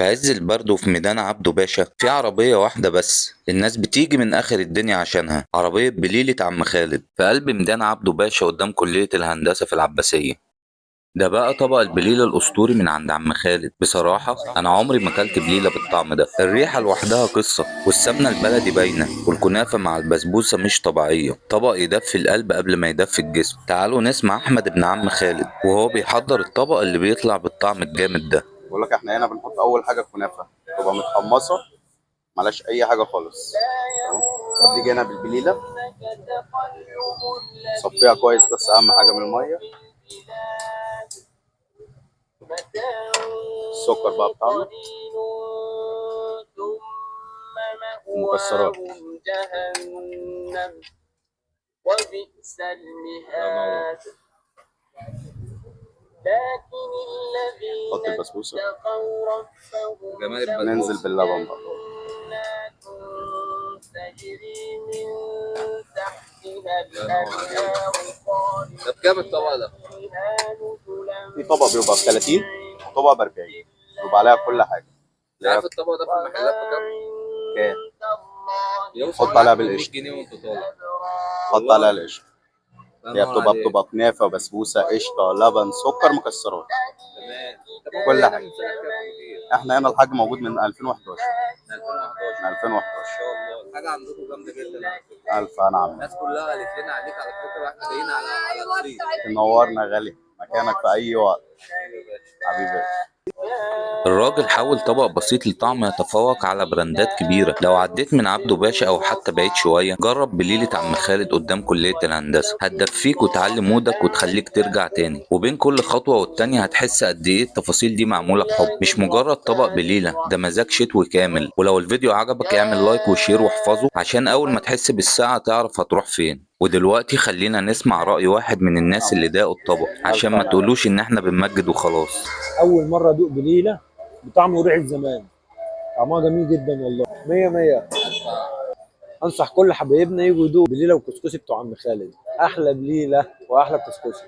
في عز البرد وفي ميدان عبده باشا في عربية واحدة بس الناس بتيجي من آخر الدنيا عشانها، عربية بليلة عم خالد في قلب ميدان عبده باشا قدام كلية الهندسة في العباسية. ده بقى طبق البليلة الأسطوري من عند عم خالد. بصراحة أنا عمري ما أكلت بليلة بالطعم ده، الريحة لوحدها قصة، والسمنة البلدي باينة، والكنافة مع البسبوسة مش طبيعية. طبق يدفي القلب قبل ما يدفي الجسم. تعالوا نسمع أحمد ابن عم خالد وهو بيحضر الطبق اللي بيطلع بالطعم الجامد ده. بقول لك احنا هنا بنحط اول حاجه الكنافه تبقى متحمصه، ملاش اي حاجه خالص. تمام. نيجي هنا بالبليله، صفيها كويس، بس اهم حاجه من الميه. السكر بقى بتاعنا، المكسرات. حط البسبوسه، ننزل باللبن بقى. ده بكام الطبق ده؟ في طبق بيبقى ب 30 وطبق ب 40، بيبقى عليها كل حاجه. عارف الطبق ده في المحلات بكام؟ كام؟ بيوصل حط عليها معاك ل 100 بالقشطه، جنيه وانت طالع. حط عليها القشطه. هي الله بتبقى عليك. بتبقى كنافه، بسبوسه، قشطه، لبن، سكر، مكسرات، تمام. كل ده هنا حاجه. من سنة كام كتير؟ احنا هنا الحاج موجود من 2011. من 2011. من ما 2011. شاء الله الحاجة عندكم جامدة جدا على فكرة. الف انا عم. الناس كلها قالت لنا عليك على فكرة، واحنا جايين على الصيف. تنورنا غالي، مكانك في اي وقت. حبيبي. الراجل حول طبق بسيط لطعم يتفوق على براندات كبيرة. لو عديت من عبده باشا أو حتى بعيد شوية جرب بليلة عم خالد قدام كلية الهندسة، هتدفيك وتعلي مودك وتخليك ترجع تاني. وبين كل خطوة والتانية هتحس قد إيه التفاصيل دي معمولة بحب، مش مجرد طبق بليلة، ده مزاج شتوي كامل. ولو الفيديو عجبك اعمل لايك وشير واحفظه عشان أول ما تحس بالساعة تعرف هتروح فين. ودلوقتي خلينا نسمع رأي واحد من الناس اللي داقوا الطبق عشان الف ما انا غالي. تقولوش إن احنا بنمجد وخلاص. اول مره ادوق بليله بطعم وريحه زمان. طعمها جميل جدا والله، مية مية. انصح كل حبايبنا يجوا يدوقوا بليله وكسكسي بتوع عم خالد، احلى بليله واحلى كسكسي.